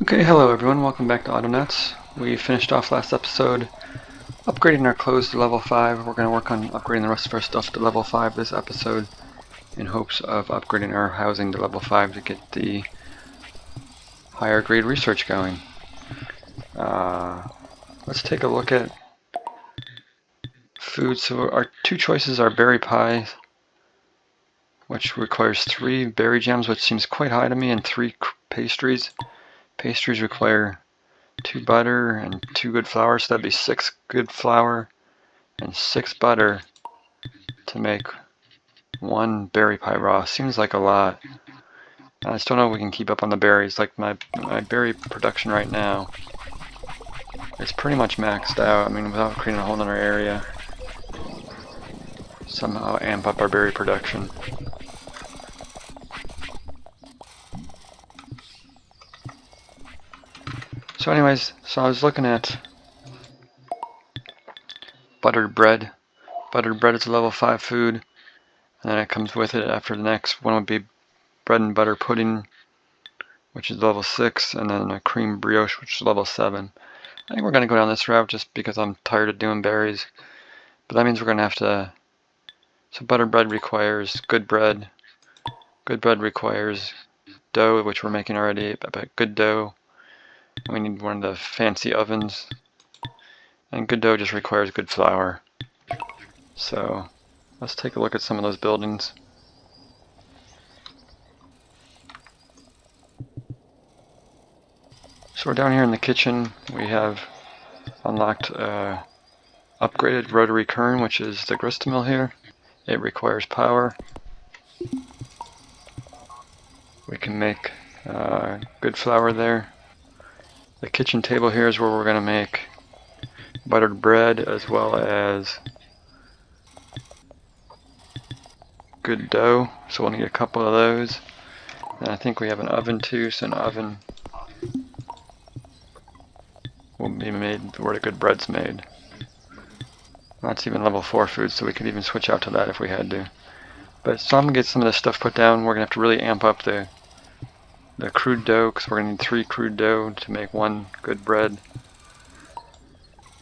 Okay, hello everyone, welcome back to Autonauts. We finished off last episode upgrading our clothes to level 5. We're going to work on upgrading the rest of our stuff to level 5 this episode in hopes of upgrading our housing to level 5 to get the higher grade research going. Let's take a look at food. So our two choices are berry pie, which requires 3 berry jams, which seems quite high to me, and 3 pastries. Pastries require 2 butter and 2 good flour, so that'd be 6 good flour and 6 butter to make 1 berry pie raw. Seems like a lot. I just don't know if we can keep up on the berries. Like my berry production right now is pretty much maxed out. I mean, without creating a whole other area. Somehow amp up our berry production. So anyways, so I was looking at buttered bread. Buttered bread is a level 5 food, and then it comes with it after the next one would be bread and butter pudding, which is level 6, and then a cream brioche, which is level 7. I think we're going to go down this route just because I'm tired of doing berries. But that means we're going to have to... So buttered bread requires good bread. Good bread requires dough, which we're making already, but good dough. We need one of the fancy ovens. And good dough just requires good flour. So let's take a look at some of those buildings. So we're down here in the kitchen. We have unlocked upgraded rotary kern, which is the grist mill here. It requires power. We can make good flour there. The kitchen table here is where we're going to make buttered bread as well as good dough. So we'll need a couple of those. And I think we have an oven too, so an oven will be made where the good bread's made. That's even level 4 food, so we could even switch out to that if we had to. But so I'm going to get some of this stuff put down. We're going to have to really amp up the crude dough, because we're going to need 3 crude dough to make 1 good bread.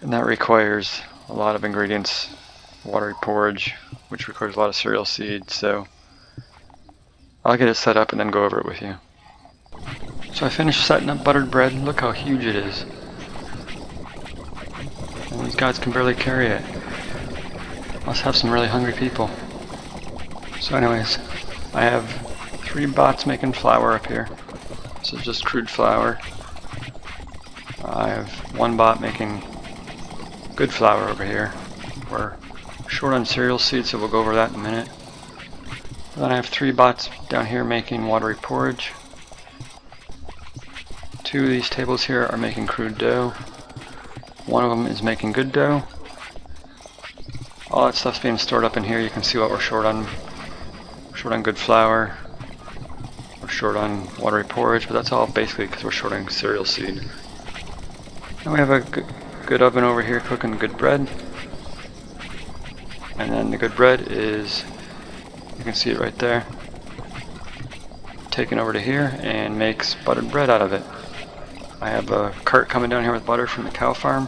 And that requires a lot of ingredients. Watery porridge, which requires a lot of cereal seeds, so I'll get it set up and then go over it with you. So I finished setting up buttered bread. Look how huge it is. And these guys can barely carry it. Must have some really hungry people. So anyways, I have 3 bots making flour up here. This is just crude flour. I have 1 bot making good flour over here. We're short on cereal seeds, so we'll go over that in a minute. And then I have 3 bots down here making watery porridge. 2 of these tables here are making crude dough. 1 of them is making good dough. All that stuff's being stored up in here. You can see what we're short on. We're short on good flour. We're short on watery porridge, but that's all basically because we're short on cereal seed. And we have a good oven over here cooking good bread. And then the good bread is, you can see it right there, taken over to here and makes buttered bread out of it. I have a cart coming down here with butter from the cow farm.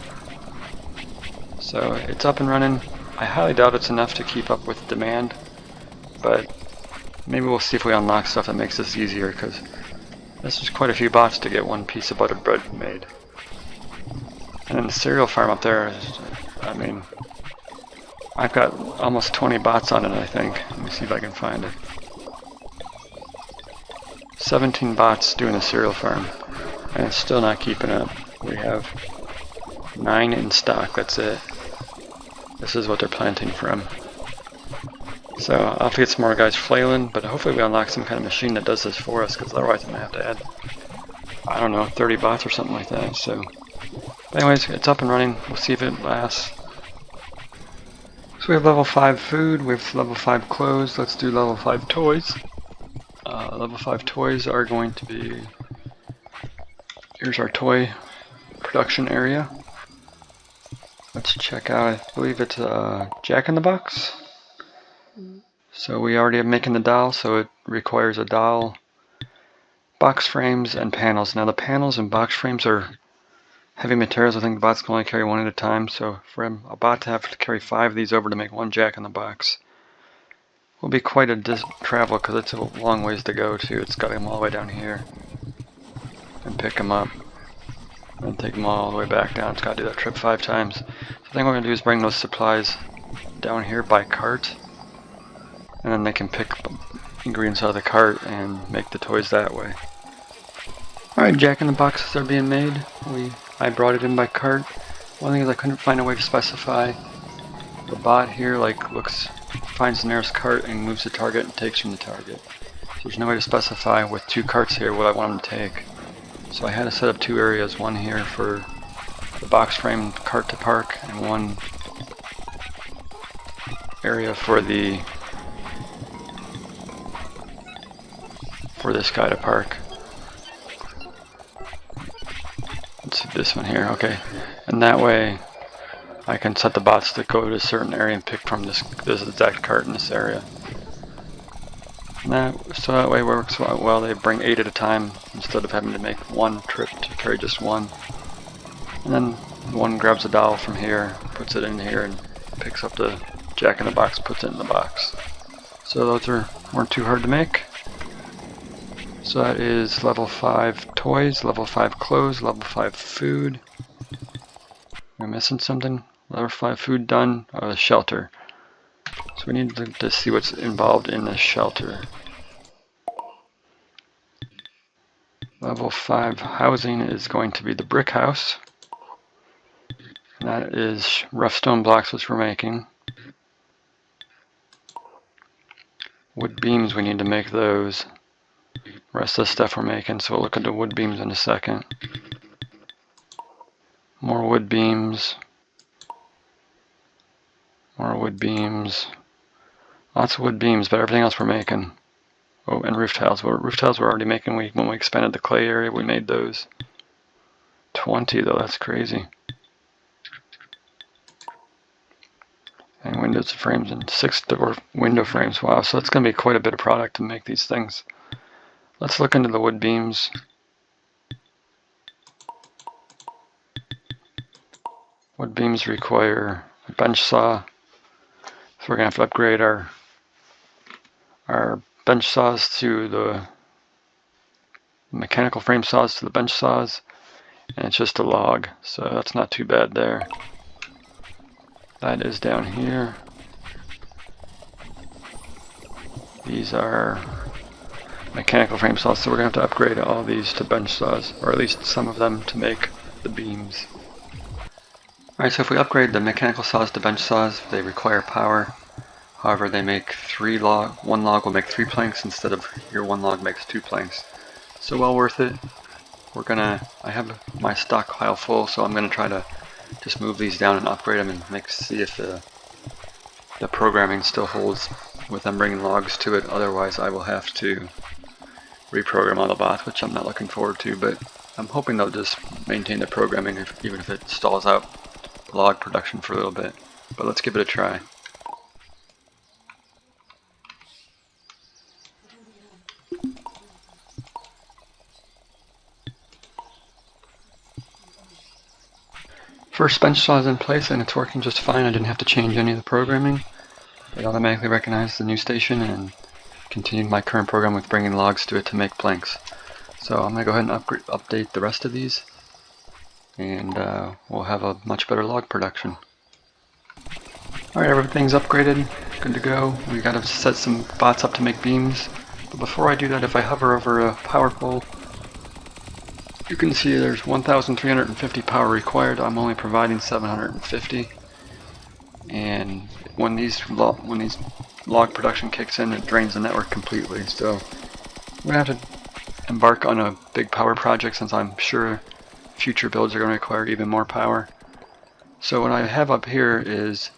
So it's up and running. I highly doubt it's enough to keep up with demand, but maybe we'll see if we unlock stuff that makes this easier, because this is quite a few bots to get 1 piece of buttered bread made. And then the cereal farm up there is, I mean, I've got almost 20 bots on it, I think. Let me see if I can find it. 17 bots doing the cereal farm, and it's still not keeping up. We have 9 in stock, that's it. This is what they're planting from. So I'll have to get some more guys flailing, but hopefully we unlock some kind of machine that does this for us, because otherwise I'm going to have to add, I don't know, 30 bots or something like that. So, but anyways, it's up and running. We'll see if it lasts. So we have level 5 food, we have level 5 clothes. Let's do level 5 toys. Level 5 toys are going to be, here's our toy production area. Let's check out, I believe it's Jack in the Box. So we already are making the doll, so it requires a doll box frames and panels. Now the panels and box frames are heavy materials. I think the bots can only carry one at a time, so for a bot to have to carry 5 of these over to make one jack in the box will be quite a travel, because it's a long ways to go too. It's got to come all the way down here and pick them up and take them all the way back down. It's got to do that trip 5 times. So I think what we're going to do is bring those supplies down here by cart, and then they can pick ingredients out of the cart and make the toys that way. Alright, jack in the boxes are being made. I brought it in by cart. One thing is I couldn't find a way to specify. The bot here finds the nearest cart and moves the target and takes from the target. So there's no way to specify with 2 carts here what I want them to take. So I had to set up 2 areas, one here for the box frame cart to park, and one area for this guy to park. Let's see this one here, okay. And that way I can set the bots to go to a certain area and pick from this exact cart in this area. So that way it works well. They bring 8 at a time instead of having to make one trip to carry just one. And then one grabs a doll from here, puts it in here, and picks up the jack in the box, puts it in the box. So those weren't too hard to make. So that is level 5 toys, level 5 clothes, level 5 food. Am I missing something? Level 5 food done. The shelter. So we need to see what's involved in the shelter. Level 5 housing is going to be the brick house. And that is rough stone blocks, which we're making. Wood beams, we need to make those. Rest of the stuff we're making, so we'll look at the wood beams in a second. More wood beams. More wood beams. Lots of wood beams, but everything else we're making. Oh, and roof tiles. Well, roof tiles we're already making. When we expanded the clay area, we made those. 20 though, that's crazy. And windows frames and 6 door window frames. Wow, so it's going to be quite a bit of product to make these things. Let's look into the wood beams. Wood beams require a bench saw. So we're going to have to upgrade our bench saws to the mechanical frame saws to the bench saws. And it's just a log, so that's not too bad there. That is down here. These are mechanical frame saws, so we're going to have to upgrade all these to bench saws, or at least some of them to make the beams. Alright, so if we upgrade the mechanical saws to bench saws, they require power. However, they make 3 log. One log will make 3 planks instead of your 1 log makes 2 planks. So well worth it. I have my stockpile full, so I'm gonna try to just move these down and upgrade them and see if the programming still holds with them bringing logs to it. Otherwise, I will have to reprogram all the bots, which I'm not looking forward to, but I'm hoping they'll just maintain the programming even if it stalls out log production for a little bit. But let's give it a try. First bench saw is in place and it's working just fine. I didn't have to change any of the programming. It automatically recognized the new station and continued my current program with bringing logs to it to make planks. So I'm going to go ahead and update the rest of these, and we'll have a much better log production. Alright, everything's upgraded, good to go. We got to set some bots up to make beams. But before I do that, if I hover over a power pole, you can see there's 1,350 power required. I'm only providing 750. And when these log production kicks in, it drains the network completely. So I'm going to have to embark on a big power project, since I'm sure future builds are going to require even more power. So what I have up here is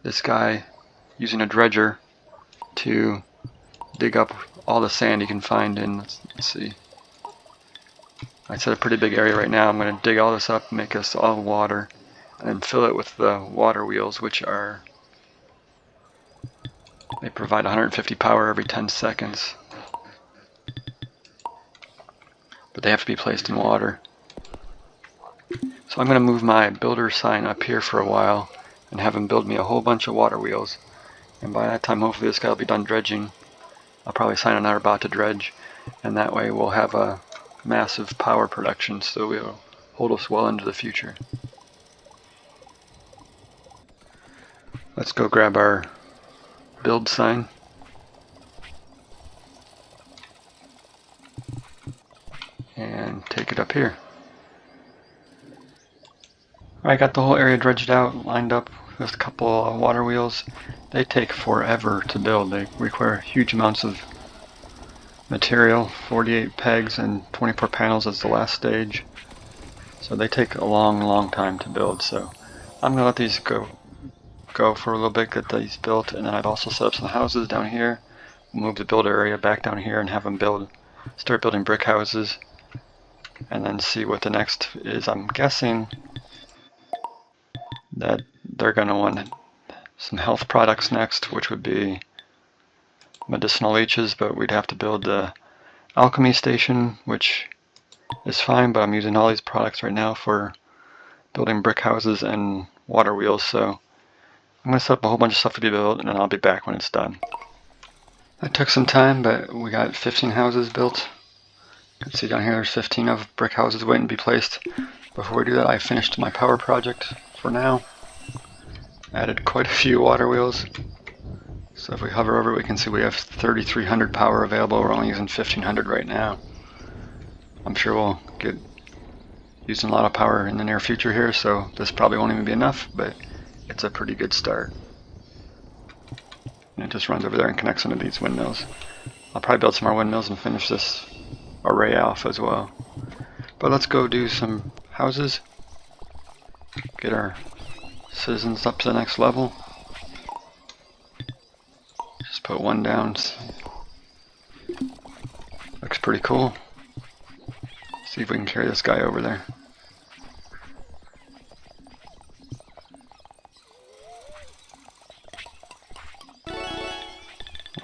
this guy using a dredger to dig up all the sand he can find in, let's see. I set a pretty big area right now. I'm going to dig all this up, make us all water, and then fill it with the water wheels, which they provide 150 power every 10 seconds. but they have to be placed in water. So I'm going to move my builder sign up here for a while and have him build me a whole bunch of water wheels. And by that time, hopefully this guy will be done dredging. I'll probably sign another bot to dredge, and that way we'll have a massive power production, so it'll hold us well into the future. Let's go grab our build sign. And take it up here. I got the whole area dredged out, lined up with a couple of water wheels. They take forever to build. They require huge amounts of material, 48 pegs and 24 panels as the last stage. So they take a long time to build. So I'm going to let these go for a little bit, get these built, and then I've also set up some houses down here. Move the builder area back down here and have them start building brick houses, and then see what the next is. I'm guessing that they're going to want some health products next, which would be medicinal leeches, but we'd have to build the alchemy station, which is fine, but I'm using all these products right now for building brick houses and water wheels, so I'm going to set up a whole bunch of stuff to be built, and then I'll be back when it's done. That took some time, but we got 15 houses built. You can see down here there's 15 of brick houses waiting to be placed. Before we do that, I finished my power project for now. Added quite a few water wheels. So if we hover over it, we can see we have 3,300 power available. We're only using 1,500 right now. I'm sure we'll get using a lot of power in the near future here, so this probably won't even be enough, but it's a pretty good start. And it just runs over there and connects into these windmills. I'll probably build some more windmills and finish this array off as well. But let's go do some houses. Get our citizens up to the next level. Just put one down. Looks pretty cool. See if we can carry this guy over there.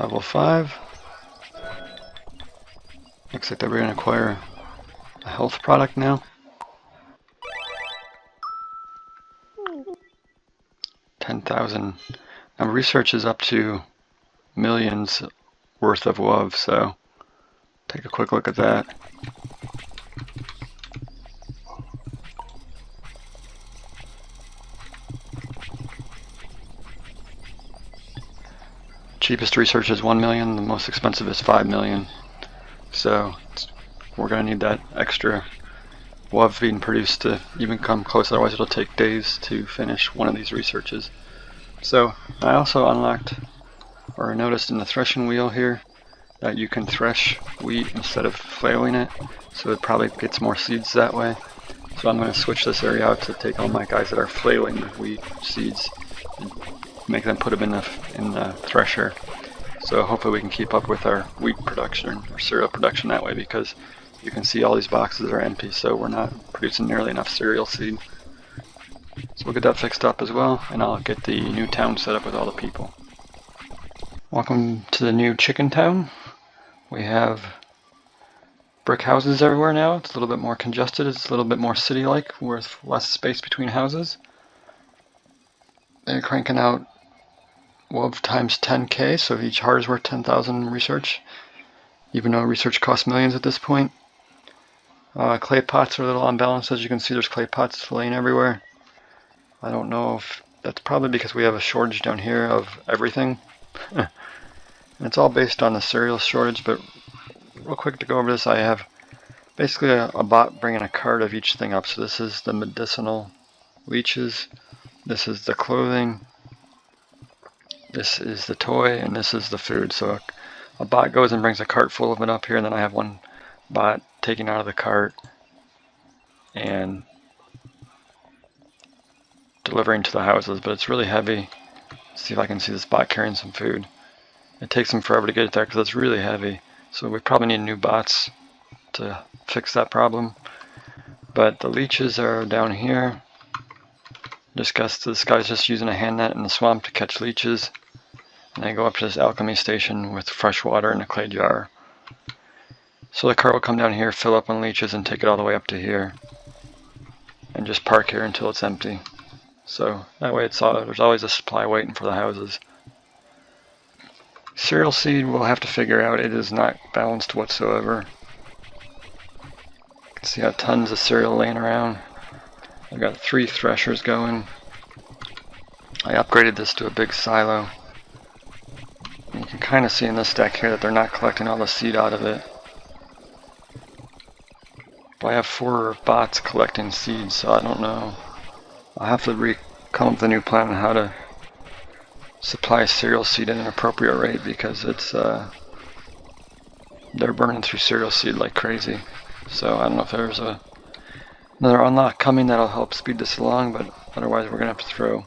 Level 5. Looks like that we're going to acquire a health product now. 10,000. Now research is up to millions worth of WOV, so take a quick look at that. Cheapest research is 1 million, the most expensive is 5 million. So we're going to need that extra WOV being produced to even come close, otherwise it'll take days to finish one of these researches. So I also unlocked, or noticed in the threshing wheel here, that you can thresh wheat instead of flailing it, so it probably gets more seeds that way. So I'm going to switch this area out to take all my guys that are flailing the wheat seeds and make them put them in the thresher. So hopefully we can keep up with our wheat production or cereal production that way, because you can see all these boxes are empty, so we're not producing nearly enough cereal seed. So we'll get that fixed up as well, and I'll get the new town set up with all the people. Welcome to the new chicken town. We have brick houses everywhere now. It's a little bit more congested. It's a little bit more city-like with less space between houses. They're cranking out WOV times 10k, so each heart is worth 10,000 research, even though research costs millions at this point. Clay pots are a little unbalanced. As you can see, there's clay pots laying everywhere. I don't know if that's probably because we have a shortage down here of everything. And it's all based on the cereal shortage, but real quick to go over this, I have basically a bot bringing a cart of each thing up. So this is the medicinal leeches, this is the clothing, this is the toy, and this is the food. So a bot goes and brings a cart full of it up here, and then I have one bot taking out of the cart and delivering to the houses, but it's really heavy. Let's see if I can see this bot carrying some food. It takes them forever to get it there because it's really heavy, so we probably need new bots to fix that problem. But the leeches are down here. This guy's just using a hand net in the swamp to catch leeches, and they go up to this alchemy station with fresh water in a clay jar. So the car will come down here, fill up on leeches, and take it all the way up to here. And just park here until it's empty. So that way there's always a supply waiting for the houses. Cereal seed we'll have to figure out. It is not balanced whatsoever. You can see how tons of cereal laying around. I've got 3 threshers going. I upgraded this to a big silo. And you can kind of see in this deck here that they're not collecting all the seed out of it. But I have 4 bots collecting seeds, so I don't know. I'll have to come up with a new plan on how to supply cereal seed at an appropriate rate, because it's they're burning through cereal seed like crazy. So I don't know if there's another unlock coming that'll help speed this along, but otherwise we're gonna have to throw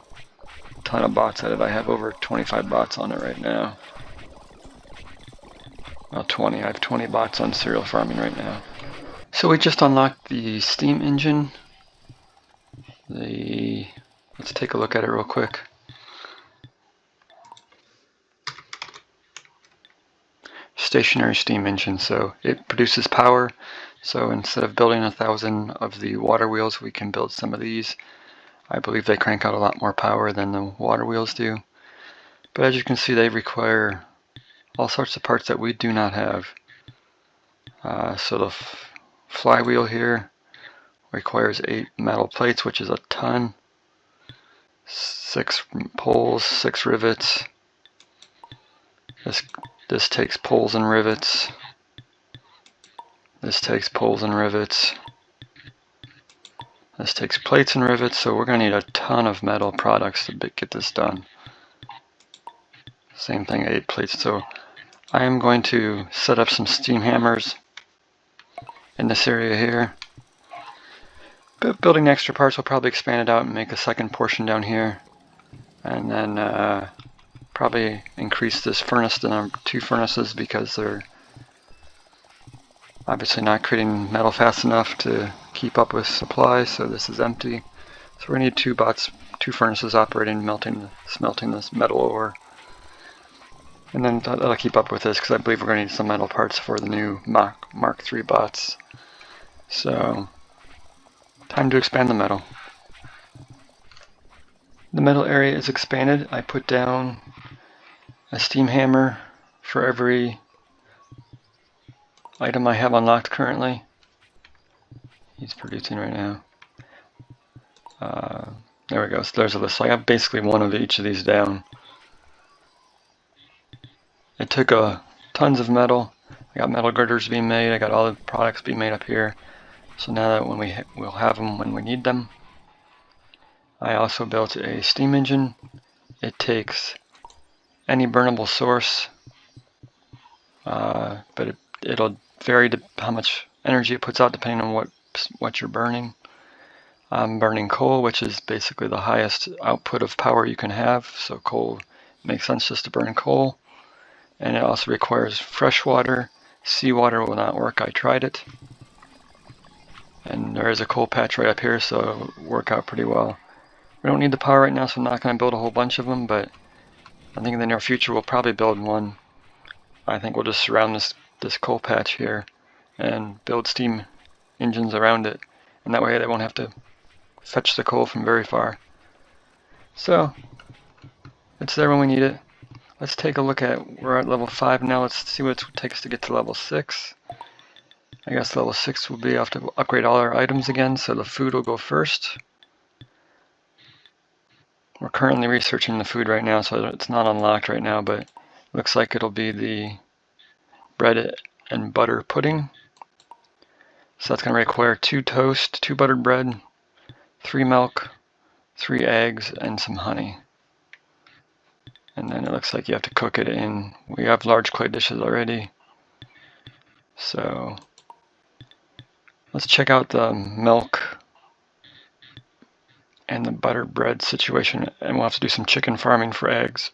a ton of bots at it. I have over 25 bots on it right now. Well, 20. I have 20 bots on cereal farming right now. So we just unlocked the steam engine. Let's take a look at it real quick. Stationary steam engine, so it produces power. So instead of building 1,000 of the water wheels, we can build some of these. I believe they crank out a lot more power than the water wheels do. But as you can see, they require all sorts of parts that we do not have. So the flywheel here requires 8 metal plates, which is a ton. 6 poles, 6 rivets. This takes poles and rivets. This takes poles and rivets. This takes plates and rivets, so we're going to need a ton of metal products to get this done. Same thing, 8 plates. So I am going to set up some steam hammers in this area here. But building extra parts will probably expand it out and make a second portion down here. And then probably increase this furnace to 2 furnaces, because they're obviously not creating metal fast enough to keep up with supply. So this is empty. So we're going to need 2 furnaces operating, smelting this metal ore. And then that'll keep up with this, because I believe we're going to need some metal parts for the new Mark III bots. So time to expand the metal. The metal area is expanded. I put down a steam hammer for every item I have unlocked currently. He's producing right now. There we go. So there's a list. So I have basically 1 of each of these down. It took tons of metal. I got metal girders being made. I got all the products being made up here. So now that we'll have them when we need them. I also built a steam engine. It takes any burnable source, but it'll vary to how much energy it puts out depending on what you're burning. I'm burning coal, which is basically the highest output of power you can have. So coal makes sense just to burn coal. And it also requires fresh water. Seawater will not work. I tried it. And there is a coal patch right up here, so it'll work out pretty well. We don't need the power right now, so I'm not going to build a whole bunch of them, but I think in the near future we'll probably build one. I think we'll just surround this coal patch here and build steam engines around it. And that way they won't have to fetch the coal from very far. So it's there when we need it. Let's take a look at, we're at level 5 now. Let's see what it takes to get to level 6. I guess level 6 will be, have to upgrade all our items again, so the food will go first. We're currently researching the food right now, so it's not unlocked right now, but it looks like it'll be the bread and butter pudding. So that's going to require 2 toast, 2 buttered bread, 3 milk, 3 eggs, and some honey. And then it looks like you have to cook it in. We have large clay dishes already. So let's check out the milk and the buttered bread situation, and we'll have to do some chicken farming for eggs.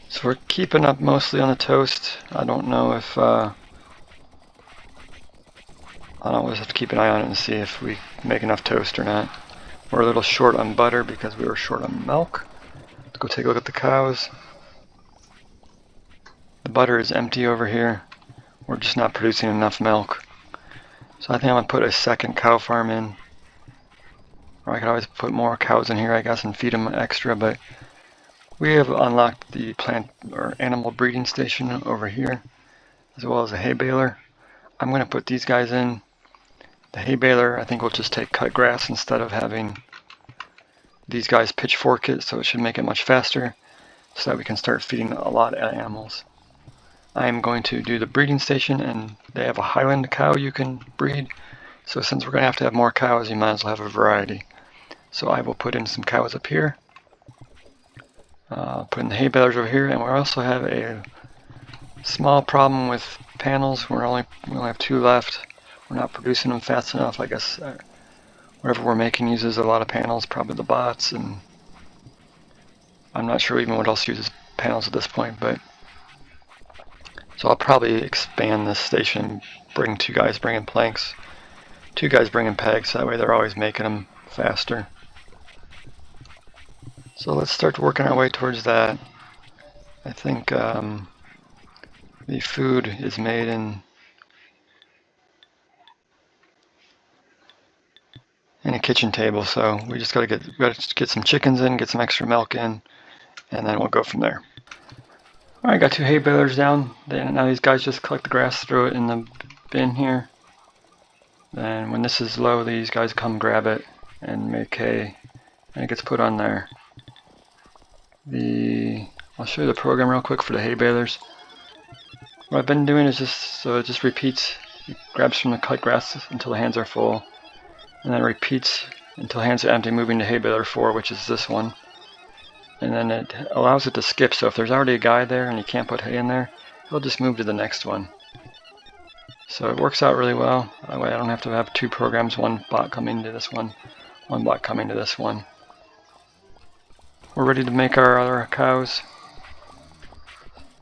So we're keeping up mostly on the toast. I don't know if I always have to keep an eye on it and see if we make enough toast or not. We're a little short on butter because we were short on milk. Let's go take a look at the cows. butter is empty over here. We're just not producing enough milk. So I think I'm going to put a second cow farm in. Or I could always put more cows in here, I guess, and feed them extra, but we have unlocked the plant or animal breeding station over here, as well as a hay baler. I'm going to put these guys in. The hay baler, I think, will just take cut grass instead of having these guys pitchfork it, so it should make it much faster, so that we can start feeding a lot of animals. I am going to do the breeding station, and they have a Highland cow you can breed, so since we're going to have more cows, you might as well have a variety. So I will put in some cows up here, put in the hay balers over here, and we also have a small problem with panels. We only have 2 left. We're not producing them fast enough. I guess whatever we're making uses a lot of panels, probably the bots, and I'm not sure even what else uses panels at this point, but so I'll probably expand this station, bring 2 guys bringing planks, 2 guys bringing pegs, so that way they're always making them faster. So let's start working our way towards that. I think the food is made in a kitchen table, so we just gotta get some chickens in, get some extra milk in, and then we'll go from there. Alright, got 2 hay balers down. Now these guys just collect the grass, throw it in the bin here. Then when this is low, these guys come grab it and make hay, and it gets put on there. I'll show you the program real quick for the hay balers. What I've been doing is it just repeats. It grabs from the cut grass until the hands are full, and then it repeats until hands are empty, moving to hay baler 4, which is this one. And then it allows it to skip, so if there's already a guy there and you can't put hay in there, he'll just move to the next one. So it works out really well. That way I don't have to have 2 programs, 1 bot coming to this one, 1 bot coming to this one. We're ready to make our other cows.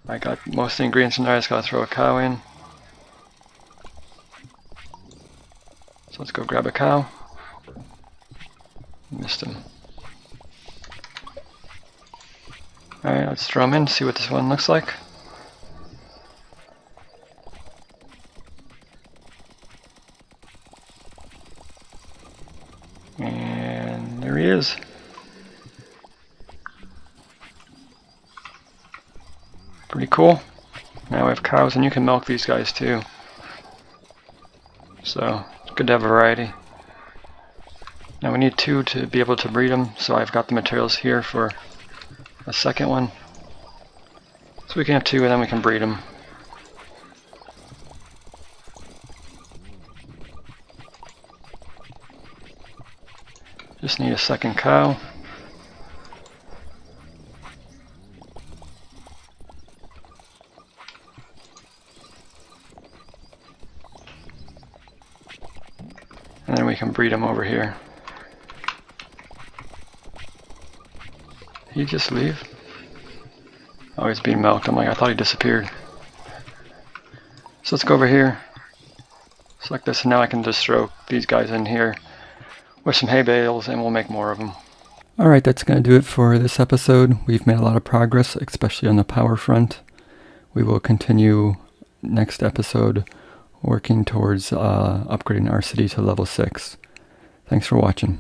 I got most of the ingredients in there, I just gotta throw a cow in. So let's go grab a cow. Missed him. Alright, let's throw him in, see what this one looks like. And there he is. Pretty cool. Now we have cows, and you can milk these guys too. So, it's good to have variety. Now we need 2 to be able to breed them, so I've got the materials here for a second one. So we can have 2 and then we can breed them. Just need a second cow. And then we can breed them over here. Did he just leave? Oh, he's being milked. I'm like, I thought he disappeared. So let's go over here. Select this, and now I can just throw these guys in here with some hay bales, and we'll make more of them. Alright, that's going to do it for this episode. We've made a lot of progress, especially on the power front. We will continue next episode working towards upgrading our city to level 6. Thanks for watching.